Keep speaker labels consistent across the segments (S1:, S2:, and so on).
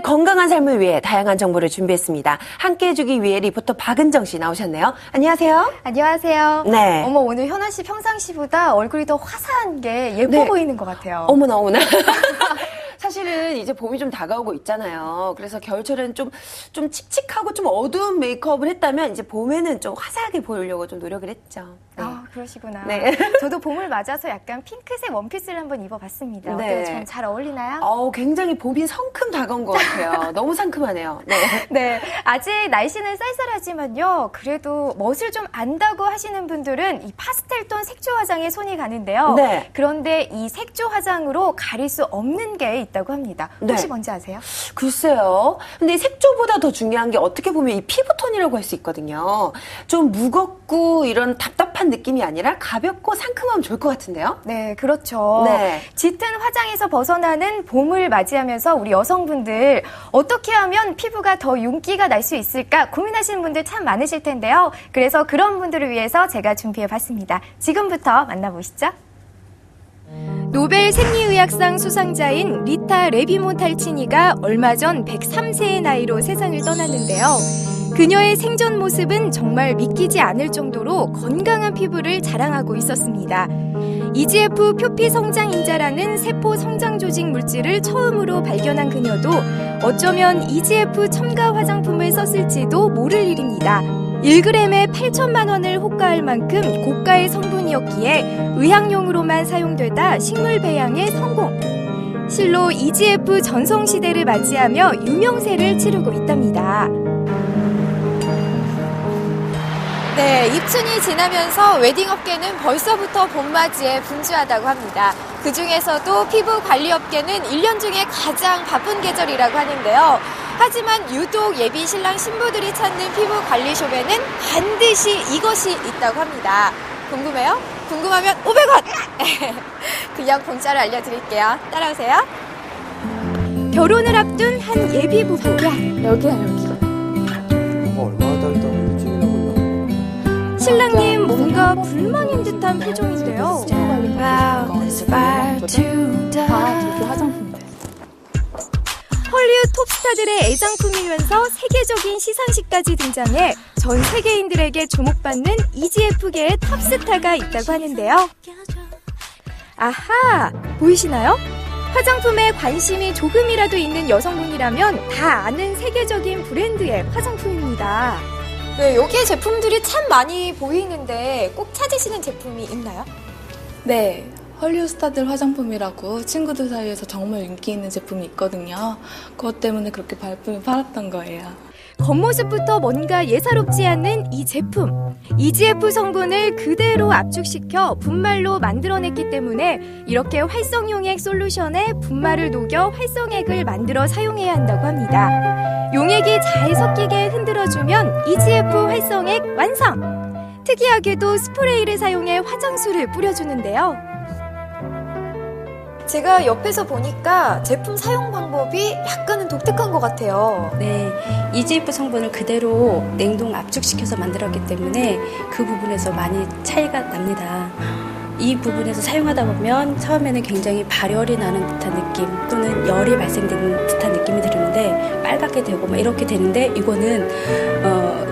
S1: 건강한 삶을 위해 다양한 정보를 준비했습니다. 함께 해주기 위해 리포터 박은정 씨 나오셨네요. 안녕하세요.
S2: 안녕하세요.
S1: 네.
S2: 어머, 오늘 현아 씨 평상시보다 얼굴이 더 화사한 게 예뻐
S1: 네.
S2: 보이는 것 같아요.
S1: 어머나, 어머나. 사실은 이제 봄이 좀 다가오고 있잖아요. 그래서 겨울철에는 좀 칙칙하고 좀 어두운 메이크업을 했다면 이제 봄에는 좀 화사하게 보이려고 좀 노력을 했죠. 네.
S2: 아, 그러시구나.
S1: 네.
S2: 저도 봄을 맞아서 약간 핑크색 원피스를 한번 입어봤습니다.
S1: 네.
S2: 어때요? 좀 잘 어울리나요?
S1: 굉장히 봄이 성큼 다가온 것 같아요. 너무 상큼하네요. 네.
S2: 네. 아직 날씨는 쌀쌀하지만요. 그래도 멋을 좀 안다고 하시는 분들은 이 파스텔톤 색조 화장에 손이 가는데요.
S1: 네.
S2: 그런데 이 색조 화장으로 가릴 수 없는 게 있다고 합니다. 혹시
S1: 네.
S2: 뭔지 아세요?
S1: 글쎄요. 근데 이 색조보다 더 중요한 게 어떻게 보면 이 피부톤이라고 할 수 있거든요. 좀 무겁고 이런 답답한 느낌이 아니라 가볍고 상큼하면 좋을 것 같은데요?
S2: 네, 그렇죠.
S1: 네.
S2: 짙은 화장에서 벗어나는 봄을 맞이하면서 우리 여성분들 어떻게 하면 피부가 더 윤기가 날 수 있을까 고민하시는 분들 참 많으실 텐데요. 그래서 그런 분들을 위해서 제가 준비해봤습니다. 지금부터 만나보시죠. 노벨 생리의학상 수상자인 리타 레비몬탈치니가 얼마 전 103세의 나이로 세상을 떠났는데요. 그녀의 생전 모습은 정말 믿기지 않을 정도로 건강한 피부를 자랑하고 있었습니다. EGF 표피 성장인자라는 세포 성장 조직 물질을 처음으로 발견한 그녀도 어쩌면 EGF 첨가 화장품을 썼을지도 모를 일입니다. 1g에 8천만 원을 호가할 만큼 고가의 성분이었기에 의학용으로만 사용되다 식물 배양에 성공. 실로 EGF 전성시대를 맞이하며 유명세를 치르고 있답니다. 네, 입춘이 지나면서 웨딩업계는 벌써부터 봄맞이에 분주하다고 합니다. 그중에서도 피부 관리업계는 1년 중에 가장 바쁜 계절이라고 하는데요. 하지만 유독 예비 신랑 신부들이 찾는 피부 관리숍에는 반드시 이것이 있다고 합니다. 궁금해요? 궁금하면 500원! 그냥 공짜로 알려드릴게요. 따라오세요. 결혼을 앞둔 한 예비 부부. 여기야, 여기.
S3: 얼마나 달다.
S2: 신랑님 뭔가 불만인 듯한 표정인데요. 헐리우드 톱스타들의 애장품이면서 세계적인 시상식까지 등장해 전 세계인들에게 주목받는 EGF계의 탑스타가 있다고 하는데요. 아하, 보이시나요? 화장품에 관심이 조금이라도 있는 여성분이라면 다 아는 세계적인 브랜드의 화장품입니다. 네, 여기에 제품들이 참 많이 보이는데 꼭 찾으시는 제품이 있나요?
S4: 네, 헐리우드 스타들 화장품이라고 친구들 사이에서 정말 인기 있는 제품이 있거든요. 그것 때문에 그렇게 발품을 팔았던 거예요.
S2: 겉모습부터 뭔가 예사롭지 않는 이 제품. EGF 성분을 그대로 압축시켜 분말로 만들어냈기 때문에 이렇게 활성용액 솔루션에 분말을 녹여 활성액을 만들어 사용해야 한다고 합니다. 용액이 잘 섞이게 흔들어주면 EGF 활성액 완성! 특이하게도 스프레이를 사용해 화장수를 뿌려주는데요. 제가 옆에서 보니까 제품 사용 방법이 약간은 독특한 것 같아요.
S5: 네, EGF 성분을 그대로 냉동 압축시켜서 만들었기 때문에 그 부분에서 많이 차이가 납니다. 이 부분에서 사용하다 보면 처음에는 굉장히 발열이 나는 듯한 느낌 또는 열이 발생되는 듯한 느낌이 들었는데 빨갛게 되고 막 이렇게 되는데 이거는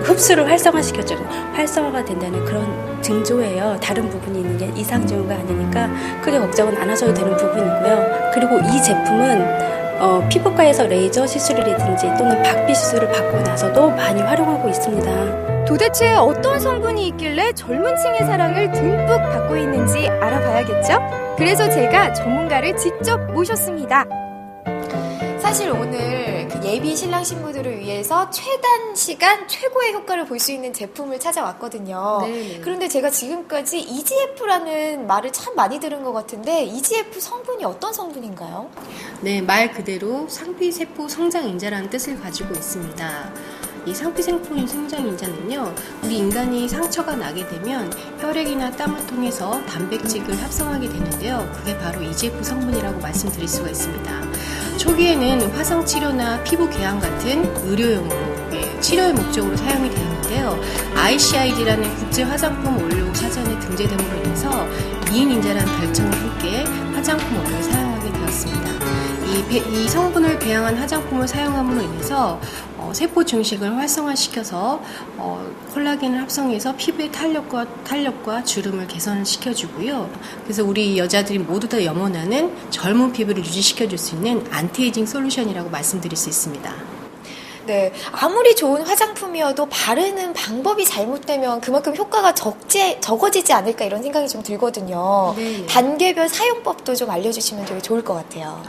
S5: 흡수를 활성화시켜주는 활성화가 된다는 그런 징조예요. 다른 부분이 있는 게 이상 징후가 아니니까 크게 걱정은 안 하셔도 되는 부분이고요. 그리고 이 제품은 피부과에서 레이저 시술이라든지 또는 박피 시술을 받고 나서도 많이 활용하고 있습니다.
S2: 도대체 어떤 성분이 있길래 젊은 층의 사랑을 듬뿍 받고 있는지 알아봐야겠죠? 그래서 제가 전문가를 직접 모셨습니다. 사실 오늘 그 예비 신랑 신부들을 위해서 최단 시간 최고의 효과를 볼 수 있는 제품을 찾아왔거든요.
S5: 네네.
S2: 그런데 제가 지금까지 EGF라는 말을 참 많이 들은 것 같은데 EGF 성분이 어떤 성분인가요?
S6: 네, 말 그대로 상피세포 성장인자라는 뜻을 가지고 있습니다. 이 상피세포 성장인자는요, 우리 인간이 상처가 나게 되면 혈액이나 땀을 통해서 단백질을 합성하게 되는데요. 그게 바로 EGF 성분이라고 말씀드릴 수가 있습니다. 초기에는 화상치료나 피부 개양 같은 의료용으로 치료의 목적으로 사용이 되었는데요. ICID라는 국제 화장품 원료 사전에 등재됨으로 인해서 미인인자라는 별칭과 함께 화장품 원료를 사용하게 되었습니다. 이 성분을 배양한 화장품을 사용함으로 인해서 세포 증식을 활성화시켜서 콜라겐을 합성해서 피부의 탄력과 주름을 개선시켜주고요. 그래서 우리 여자들이 모두 다 염원하는 젊은 피부를 유지시켜줄 수 있는 안티에이징 솔루션이라고 말씀드릴 수 있습니다.
S2: 네, 아무리 좋은 화장품이어도 바르는 방법이 잘못되면 그만큼 효과가 적어지지 않을까 이런 생각이 좀 들거든요.
S6: 네.
S2: 단계별 사용법도 좀 알려주시면 되게 좋을 것 같아요.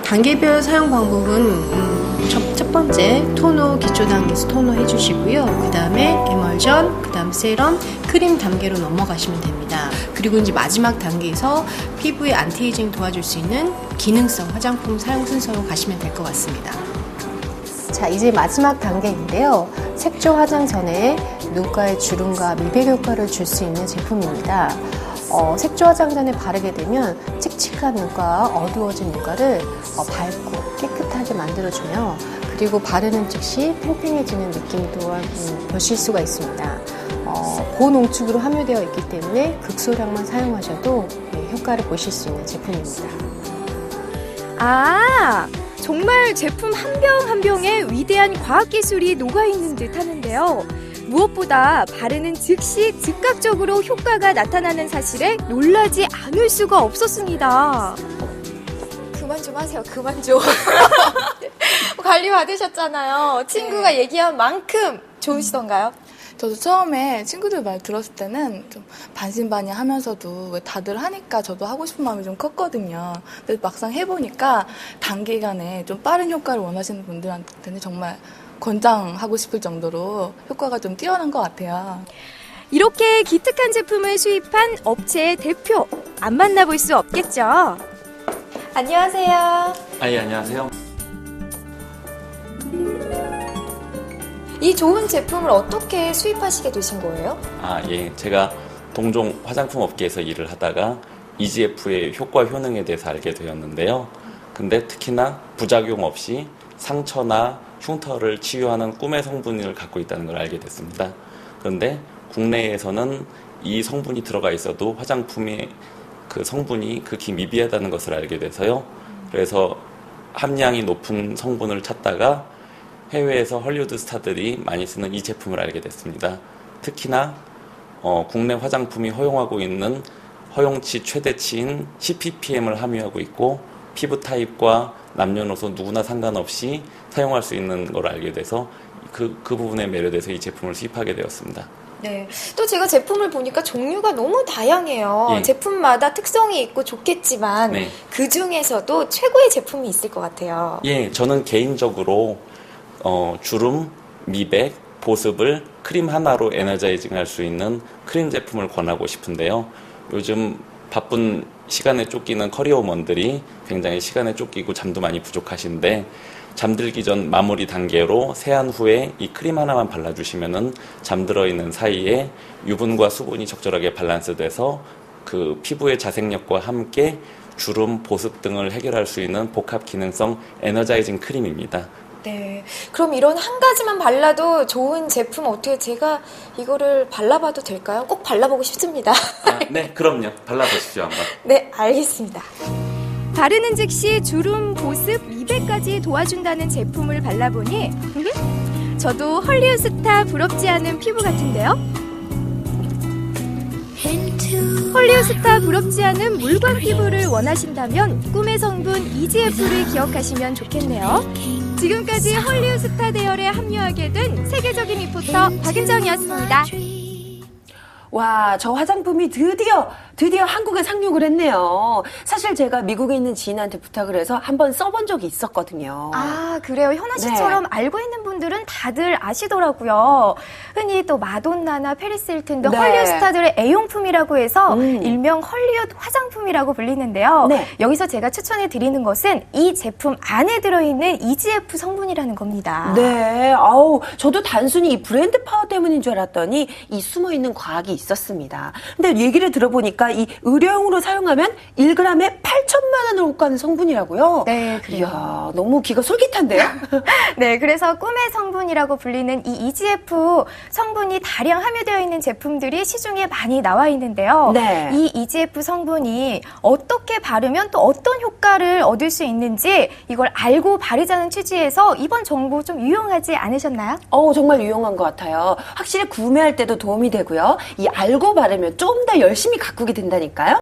S6: 단계별 사용 방법은 첫 번째 토너 기초 단계에서 토너 해주시고요. 그 다음에 에멀전, 그 다음 세럼, 크림 단계로 넘어가시면 됩니다. 그리고 이제 마지막 단계에서 피부의 안티에이징 도와줄 수 있는 기능성 화장품 사용 순서로 가시면 될 것 같습니다.
S7: 자, 이제 마지막 단계인데요. 색조 화장 전에 눈가에 주름과 미백 효과를 줄 수 있는 제품입니다. 색조 화장 전에 바르게 되면 칙칙한 눈가, 어두워진 눈가를 밝고 깨끗하게 만들어주며 그리고 바르는 즉시 팽팽해지는 느낌 또한 보실 수가 있습니다. 고농축으로 함유되어 있기 때문에 극소량만 사용하셔도 효과를 보실 수 있는 제품입니다.
S2: 아, 정말 제품 한 병 한 병에 위대한 과학기술이 녹아있는 듯 하는데요. 무엇보다 바르는 즉시 즉각적으로 효과가 나타나는 사실에 놀라지 않을 수가 없었습니다. 그만 좀 하세요. 그만 좀. 관리 받으셨잖아요. 친구가 얘기한 만큼 좋으시던가요?
S4: 저도 처음에 친구들 말 들었을 때는 좀 반신반의하면서도 왜 다들 하니까 저도 하고 싶은 마음이 좀 컸거든요. 근데 막상 해보니까 단기간에 좀 빠른 효과를 원하시는 분들한테는 정말 권장하고 싶을 정도로 효과가 좀 뛰어난 것 같아요.
S2: 이렇게 기특한 제품을 수입한 업체의 대표, 안 만나볼 수 없겠죠? 안녕하세요.
S8: 예, 안녕하세요.
S2: 이 좋은 제품을 어떻게 수입하시게 되신 거예요?
S8: 예. 제가 동종 화장품 업계에서 일을 하다가 EGF의 효과 효능에 대해서 알게 되었는데요. 근데 특히나 부작용 없이 상처나 흉터를 치유하는 꿈의 성분을 갖고 있다는 걸 알게 됐습니다. 그런데 국내에서는 이 성분이 들어가 있어도 화장품의 그 성분이 극히 미비하다는 것을 알게 돼서요. 그래서 함량이 높은 성분을 찾다가 해외에서 헐리우드 스타들이 많이 쓰는 이 제품을 알게 됐습니다. 특히나 국내 화장품이 허용하고 있는 허용치 최대치인 10ppm을 함유하고 있고 피부 타입과 남녀노소 누구나 상관없이 사용할 수 있는 걸 알게 돼서 그 부분에 매료돼서 이 제품을 수입하게 되었습니다.
S2: 네. 또 제가 제품을 보니까 종류가 너무 다양해요.
S8: 예.
S2: 제품마다 특성이 있고 좋겠지만
S8: 네.
S2: 그 중에서도 최고의 제품이 있을 것 같아요.
S8: 예, 저는 개인적으로 주름, 미백, 보습을 크림 하나로 에너자이징 할 수 있는 크림 제품을 권하고 싶은데요. 요즘 바쁜 시간에 쫓기는 커리어우먼들이 굉장히 시간에 쫓기고 잠도 많이 부족하신데 잠들기 전 마무리 단계로 세안 후에 이 크림 하나만 발라주시면은 잠들어 있는 사이에 유분과 수분이 적절하게 밸런스돼서 그 피부의 자생력과 함께 주름, 보습 등을 해결할 수 있는 복합 기능성 에너자이징 크림입니다.
S2: 네. 그럼 이런 한 가지만 발라도 좋은 제품 어떻게 제가 이거를 발라봐도 될까요? 꼭 발라보고 싶습니다.
S8: 네, 그럼요. 발라보십시오, 한번.
S2: 네, 알겠습니다. 바르는 즉시 주름, 보습, 미백까지 도와준다는 제품을 발라보니 저도 헐리우드 스타 부럽지 않은 피부 같은데요? 헐리우드 스타 부럽지 않은 물광 피부를 원하신다면 꿈의 성분 EGF를 기억하시면 좋겠네요. 지금까지 헐리우드 스타 대열에 합류하게 된 세계적인 리포터 박은정이었습니다.
S1: 와, 저 화장품이 드디어 한국에 상륙을 했네요. 사실 제가 미국에 있는 지인한테 부탁을 해서 한번 써본 적이 있었거든요.
S2: 아, 그래요? 현아 씨처럼 알고 있는 분들은 다들 아시더라고요. 흔히 또 마돈나나 페리스 힐튼 등
S1: 네.
S2: 헐리우드 스타들의 애용품이라고 해서 일명 헐리우드 화장품이라고 불리는데요.
S1: 네.
S2: 여기서 제가 추천해 드리는 것은 이 제품 안에 들어있는 EGF 성분이라는 겁니다.
S1: 네, 저도 단순히 이 브랜드 파워 때문인 줄 알았더니 이 숨어있는 과학이 있었습니다. 근데 얘기를 들어보니까 이 의료용으로 사용하면 1g에 8천만 원을 호가하는 성분이라고요?
S2: 네, 그래요.
S1: 이야, 너무 귀가 솔깃한데요?
S2: 네, 그래서 꿈의 성분이라고 불리는 이 EGF 성분이 다량 함유되어 있는 제품들이 시중에 많이 나와 있는데요.
S1: 네.
S2: 이 EGF 성분이 어떻게 바르면 또 어떤 효과를 얻을 수 있는지 이걸 알고 바르자는 취지에서 이번 정보 좀 유용하지 않으셨나요?
S1: 정말 유용한 것 같아요. 확실히 구매할 때도 도움이 되고요. 이 알고 바르면 좀 더 열심히 가꾸게 된다니까요.